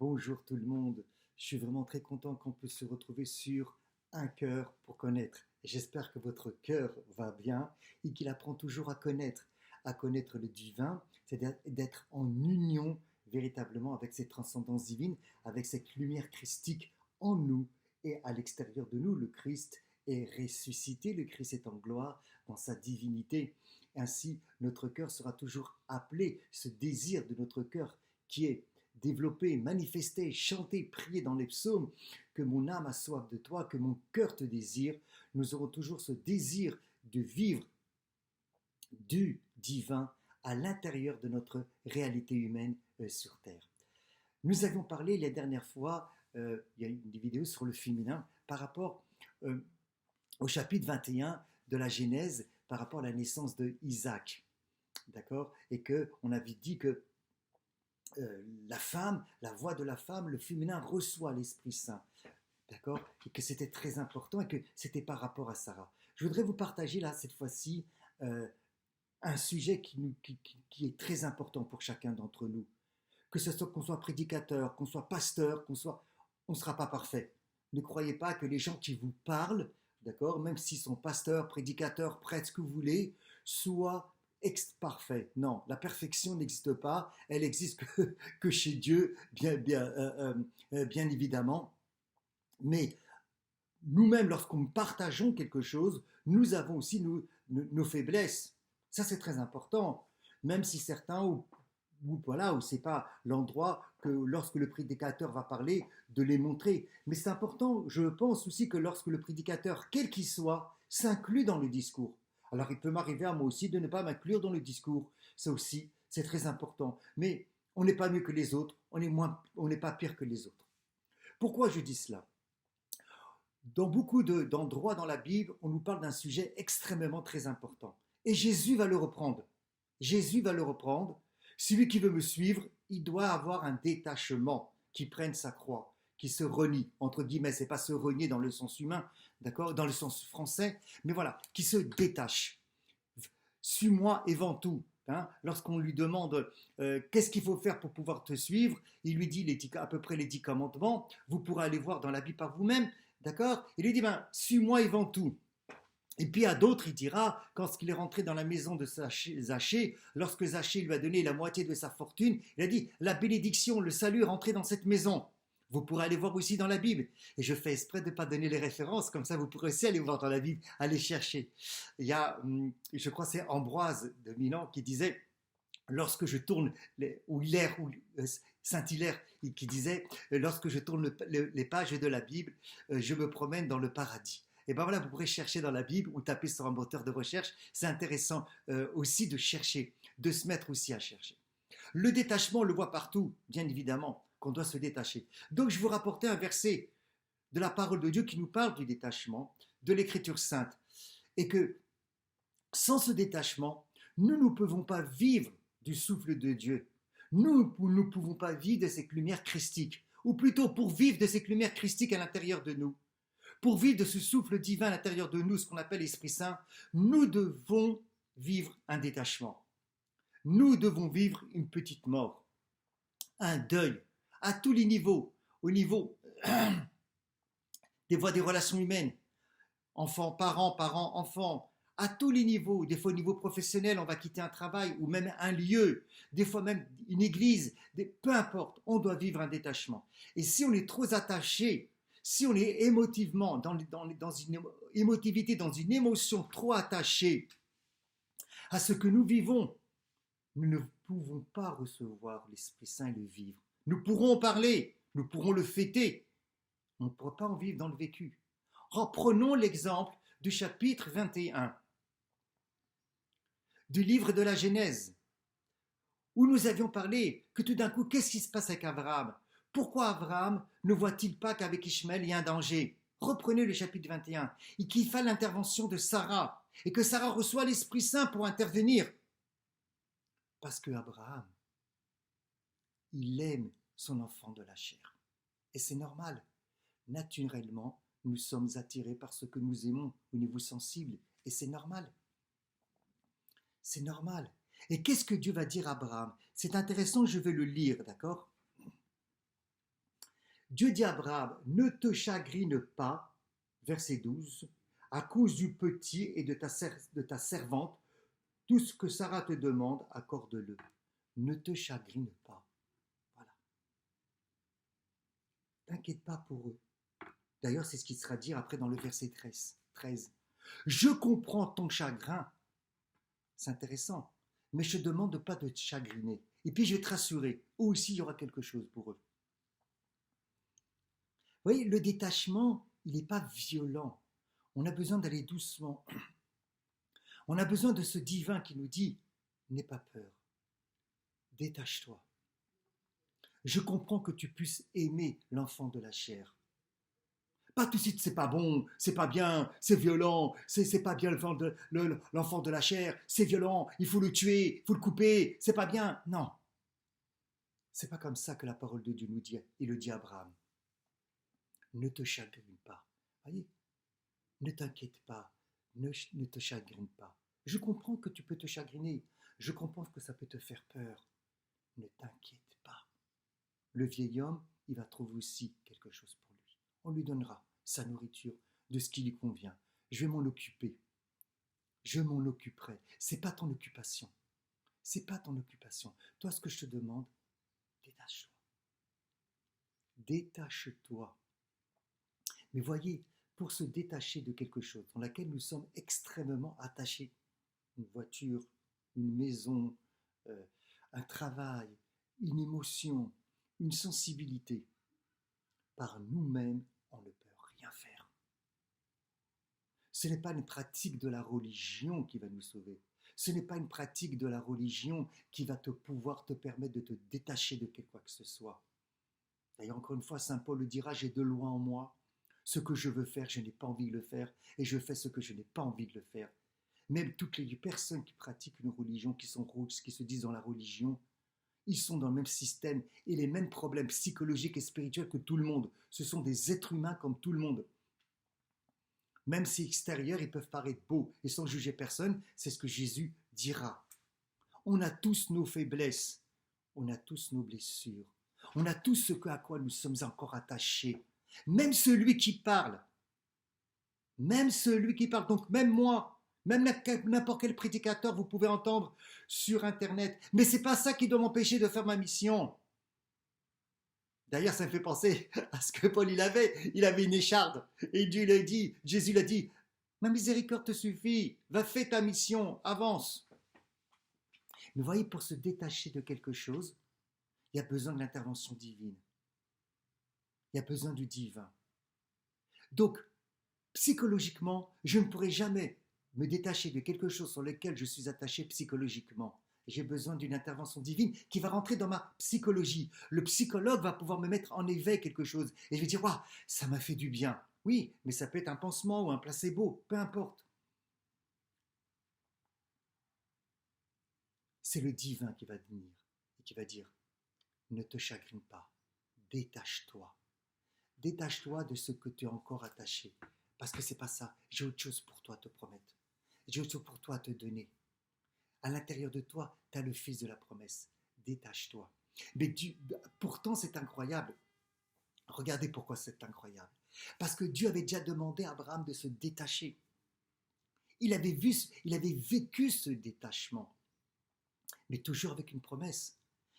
Bonjour tout le monde, je suis vraiment très content qu'on puisse se retrouver sur Un cœur pour connaître. J'espère que votre cœur va bien et qu'il apprend toujours à connaître le divin, c'est-à-dire d'être en union véritablement avec cette transcendance divine, avec cette lumière christique en nous et à l'extérieur de nous. Le Christ est ressuscité, le Christ est en gloire dans sa divinité. Ainsi, notre cœur sera toujours appelé, ce désir de notre cœur qui est développer, manifester, chanter, prier dans les psaumes, que mon âme a soif de toi, que mon cœur te désire, nous aurons toujours ce désir de vivre du divin à l'intérieur de notre réalité humaine sur Terre. Nous avions parlé la dernière fois, il y a une vidéo sur le féminin, par rapport euh, au chapitre 21 de la Genèse, par rapport à la naissance de Isaac. D'accord. Et qu'on avait dit que la femme, la voix de la femme, le féminin reçoit l'Esprit Saint. D'accord. Et que c'était très important et que c'était par rapport à Sarah. Je voudrais vous partager là, cette fois-ci, un sujet qui est très important pour chacun d'entre nous. Que ce soit qu'on soit prédicateur, qu'on soit pasteur, on ne sera pas parfait. Ne croyez pas que les gens qui vous parlent, d'accord, même s'ils sont pasteurs, prédicateurs, prêtres, ce que vous voulez, soient parfaits. Non, la perfection n'existe pas. Elle existe que chez Dieu, bien évidemment. Mais nous-mêmes, lorsqu'on partageons quelque chose, nous avons aussi nos faiblesses. Ça, c'est très important. Même si certains, voilà, où c'est pas l'endroit que lorsque le prédicateur va parler, de les montrer. Mais c'est important, je pense aussi que lorsque le prédicateur, quel qu'il soit, s'inclut dans le discours. Alors il peut m'arriver à moi aussi de ne pas m'inclure dans le discours. Ça aussi, c'est très important. Mais on n'est pas mieux que les autres, on n'est pas pire que les autres. Pourquoi je dis cela? Dans beaucoup d'endroits dans la Bible, on nous parle d'un sujet extrêmement très important. Et Jésus va le reprendre. Jésus va le reprendre. Celui qui veut me suivre, il doit avoir un détachement, qui prenne sa croix, qui se renie, entre guillemets, c'est pas se renier dans le sens humain, d'accord, dans le sens français, mais voilà, qui se détache. Suis-moi et vends tout. Hein. Lorsqu'on lui demande qu'est-ce qu'il faut faire pour pouvoir te suivre, il lui dit à peu près les 10 commandements. Vous pourrez aller voir dans la Bible par vous-même, d'accord. Il lui dit suis-moi et vends tout. Et puis à d'autres, il dira, quand il est rentré dans la maison de Zachée, lorsque Zachée lui a donné la moitié de sa fortune, il a dit, la bénédiction, le salut est rentré dans cette maison. Vous pourrez aller voir aussi dans la Bible. Et je fais exprès de ne pas donner les références, comme ça vous pourrez aussi aller voir dans la Bible, aller chercher. Il y a, je crois c'est Ambroise de Milan qui disait, lorsque je tourne, ou Hilaire, ou Saint-Hilaire, qui disait, lorsque je tourne les pages de la Bible, je me promène dans le paradis. Et ben voilà, vous pourrez chercher dans la Bible ou taper sur un moteur de recherche. C'est intéressant aussi de chercher, de se mettre aussi à chercher. Le détachement, on le voit partout, bien évidemment, qu'on doit se détacher. Donc je vous rapportais un verset de la parole de Dieu qui nous parle du détachement, de l'Écriture sainte. Et que sans ce détachement, nous ne pouvons pas vivre du souffle de Dieu. Nous ne pouvons pas vivre de cette lumière christique. Ou plutôt, pour vivre de cette lumière christique à l'intérieur de nous, pour vivre de ce souffle divin à l'intérieur de nous, ce qu'on appelle l'Esprit Saint, nous devons vivre un détachement. Nous devons vivre une petite mort, un deuil, à tous les niveaux, au niveau des relations humaines, enfants, parents, enfants, à tous les niveaux, des fois au niveau professionnel, on va quitter un travail ou même un lieu, des fois même une église, peu importe, on doit vivre un détachement. Et si on est trop attaché, si on est émotivement, dans une émotivité, dans une émotion trop attachée à ce que nous vivons, nous ne pouvons pas recevoir l'Esprit Saint et le vivre. Nous pourrons en parler, nous pourrons le fêter, on ne pourra pas en vivre dans le vécu. Reprenons l'exemple du chapitre 21 du livre de la Genèse, où nous avions parlé que tout d'un coup, qu'est-ce qui se passe avec Abraham? Pourquoi Abraham ne voit-il pas qu'avec Ishmaël, il y a un danger? Reprenez le chapitre 21, et qu'il faille l'intervention de Sarah, et que Sarah reçoit l'Esprit Saint pour intervenir. Parce que Abraham, il aime son enfant de la chair. Et c'est normal. Naturellement, nous sommes attirés par ce que nous aimons au niveau sensible, et c'est normal. C'est normal. Et qu'est-ce que Dieu va dire à Abraham? C'est intéressant, je vais le lire, d'accord? Dieu dit à Abraham, ne te chagrine pas, verset 12, à cause du petit et de ta servante, tout ce que Sarah te demande, accorde-le. Ne te chagrine pas. Voilà. T'inquiète pas pour eux. D'ailleurs, c'est ce qui sera dit après dans le verset 13. Je comprends ton chagrin. C'est intéressant. Mais je te demande de ne pas te chagriner. Et puis je vais te rassurer. Eux aussi, il y aura quelque chose pour eux. Vous voyez, le détachement, il n'est pas violent. On a besoin d'aller doucement. On a besoin de ce divin qui nous dit, n'aie pas peur. Détache-toi. Je comprends que tu puisses aimer l'enfant de la chair. Pas tout de suite, c'est pas bon, c'est pas bien, c'est violent, c'est pas bien l'enfant de la chair, c'est violent, il faut le tuer, il faut le couper, c'est pas bien. Non. C'est pas comme ça que la parole de Dieu nous dit, il le dit à Abraham. Ne te chagrine pas. Voyez, ne t'inquiète pas, ne te chagrine pas. Je comprends que tu peux te chagriner, je comprends que ça peut te faire peur. Ne t'inquiète pas. Le vieil homme, il va trouver aussi quelque chose pour lui. On lui donnera sa nourriture de ce qui lui convient. Je vais m'en occuper. Je m'en occuperai. C'est pas ton occupation. C'est pas ton occupation. Toi, ce que je te demande, détache-toi. Détache-toi. Mais voyez, pour se détacher de quelque chose dans laquelle nous sommes extrêmement attachés, une voiture, une maison, un travail, une émotion, une sensibilité, par nous-mêmes, on ne peut rien faire. Ce n'est pas une pratique de la religion qui va nous sauver. Ce n'est pas une pratique de la religion qui va pouvoir te permettre de te détacher de quelque quoi que ce soit. D'ailleurs, encore une fois, saint Paul le dira, j'ai de loin en moi. Ce que je veux faire, je n'ai pas envie de le faire, et je fais ce que je n'ai pas envie de le faire. Même toutes les personnes qui pratiquent une religion, qui se disent dans la religion, ils sont dans le même système et les mêmes problèmes psychologiques et spirituels que tout le monde. Ce sont des êtres humains comme tout le monde. Même si extérieurs, ils peuvent paraître beaux et sans juger personne, c'est ce que Jésus dira. On a tous nos faiblesses, on a tous nos blessures, on a tous ce à quoi nous sommes encore attachés. Même celui qui parle, donc même moi, même n'importe quel prédicateur vous pouvez entendre sur Internet. Mais ce n'est pas ça qui doit m'empêcher de faire ma mission. D'ailleurs, ça me fait penser à ce que Paul il avait une écharde. Et Jésus l'a dit, ma miséricorde te suffit, va faire ta mission, avance. Mais voyez, pour se détacher de quelque chose, il y a besoin de l'intervention divine. Il y a besoin du divin. Donc, psychologiquement, je ne pourrai jamais me détacher de quelque chose sur lequel je suis attaché psychologiquement. J'ai besoin d'une intervention divine qui va rentrer dans ma psychologie. Le psychologue va pouvoir me mettre en éveil quelque chose. Et je vais dire, waouh, ça m'a fait du bien. Oui, mais ça peut être un pansement ou un placebo, peu importe. C'est le divin qui va venir et qui va dire, ne te chagrine pas, détache-toi. Détache-toi de ce que tu es encore attaché. Parce que c'est pas ça. J'ai autre chose pour toi à te promettre. J'ai autre chose pour toi à te donner. À l'intérieur de toi, tu as le fils de la promesse. Détache-toi. Mais pourtant, c'est incroyable. Regardez pourquoi c'est incroyable. Parce que Dieu avait déjà demandé à Abraham de se détacher. Il avait vécu ce détachement. Mais toujours avec une promesse.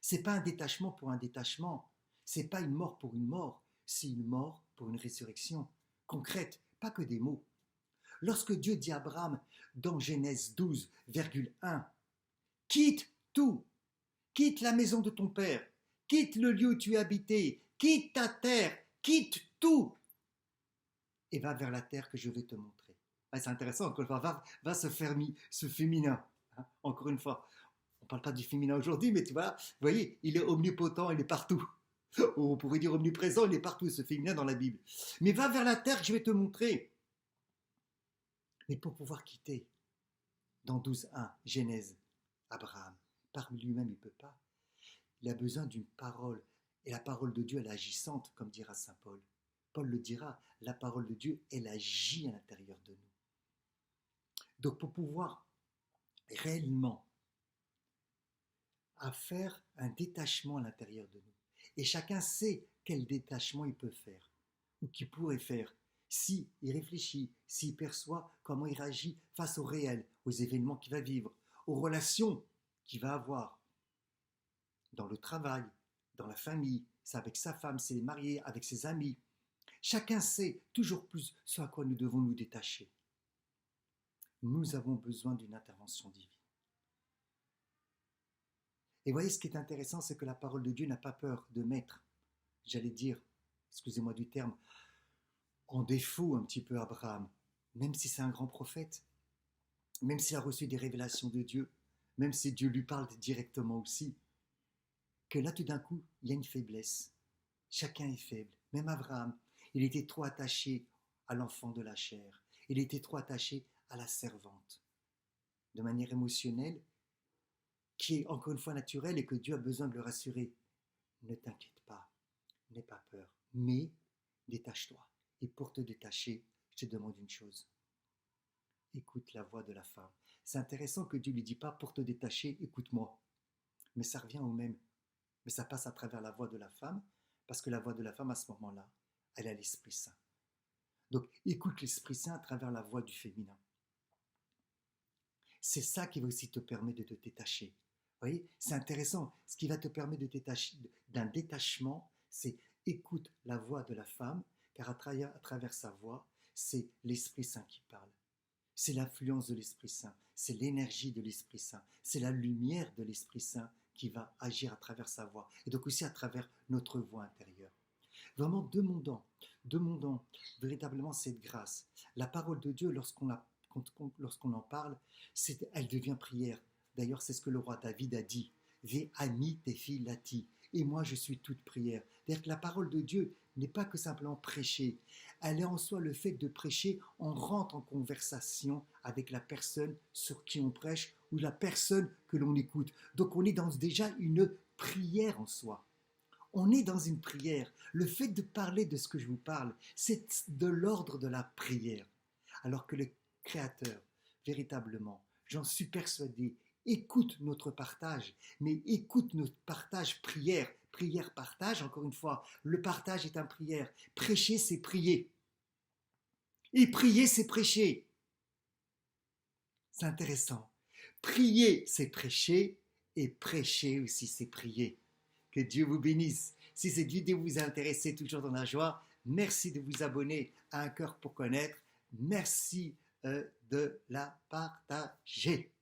Ce n'est pas un détachement pour un détachement. Ce n'est pas une mort pour une mort. C'est une mort pour une résurrection concrète, pas que des mots. Lorsque Dieu dit à Abraham dans Genèse 12,1, quitte tout, quitte la maison de ton père, quitte le lieu où tu es habité, quitte ta terre, quitte tout, et va vers la terre que je vais te montrer. Ah, c'est intéressant, encore une fois, va ce féminin. Hein, encore une fois, on ne parle pas du féminin aujourd'hui, mais tu vois, vous voyez, il est omnipotent, il est partout. On pourrait dire omniprésent, il est partout, ce féminin dans la Bible. Mais va vers la terre que je vais te montrer. Mais pour pouvoir quitter, dans 12.1, Genèse, Abraham, par lui-même, il ne peut pas. Il a besoin d'une parole. Et la parole de Dieu, elle est agissante, comme dira saint Paul. Paul le dira, la parole de Dieu, elle agit à l'intérieur de nous. Donc pour pouvoir réellement faire un détachement à l'intérieur de nous, et chacun sait quel détachement il peut faire, ou qu'il pourrait faire, s'il réfléchit, s'il perçoit comment il réagit face au réel, aux événements qu'il va vivre, aux relations qu'il va avoir, dans le travail, dans la famille, c'est avec sa femme, c'est marié, avec ses amis. Chacun sait toujours plus ce à quoi nous devons nous détacher. Nous avons besoin d'une intervention divine. Et voyez, ce qui est intéressant, c'est que la parole de Dieu n'a pas peur de mettre, j'allais dire, excusez-moi du terme, en défaut un petit peu Abraham, même si c'est un grand prophète, même s'il a reçu des révélations de Dieu, même si Dieu lui parle directement aussi, que là tout d'un coup, il y a une faiblesse. Chacun est faible, même Abraham. Il était trop attaché à l'enfant de la chair, il était trop attaché à la servante, de manière émotionnelle, qui est encore une fois naturelle et que Dieu a besoin de le rassurer. Ne t'inquiète pas, n'aie pas peur, mais détache-toi. Et pour te détacher, je te demande une chose. Écoute la voix de la femme. C'est intéressant que Dieu ne lui dit pas pour te détacher, écoute-moi. Mais ça revient au même. Mais ça passe à travers la voix de la femme, parce que la voix de la femme, à ce moment-là, elle a l'Esprit Saint. Donc, écoute l'Esprit Saint à travers la voix du féminin. C'est ça qui va aussi te permettre de te détacher. Vous voyez, c'est intéressant. Ce qui va te permettre de détacher, d'un détachement, c'est écoute la voix de la femme, car à travers sa voix, c'est l'Esprit Saint qui parle. C'est l'influence de l'Esprit Saint, c'est l'énergie de l'Esprit Saint, c'est la lumière de l'Esprit Saint qui va agir à travers sa voix, et donc aussi à travers notre voix intérieure. Vraiment demandons véritablement cette grâce. La parole de Dieu, lorsqu'on en parle, elle devient prière. D'ailleurs, c'est ce que le roi David a dit. Ve ami te filati. Et moi, je suis toute prière. C'est-à-dire que la parole de Dieu n'est pas que simplement prêcher. Elle est en soi le fait de prêcher. On rentre en conversation avec la personne sur qui on prêche ou la personne que l'on écoute. Donc, on est dans déjà une prière en soi. On est dans une prière. Le fait de parler de ce que je vous parle, c'est de l'ordre de la prière. Alors que le Créateur, véritablement, j'en suis persuadé, écoute notre partage, mais écoute notre partage prière. Prière, partage, encore une fois, le partage est un prière. Prêcher, c'est prier. Et prier, c'est prêcher. C'est intéressant. Prier, c'est prêcher, et prêcher aussi, c'est prier. Que Dieu vous bénisse. Si cette vidéo vous a intéressé, toujours dans la joie, merci de vous abonner à Un Cœur pour Connaître. Merci de la partager.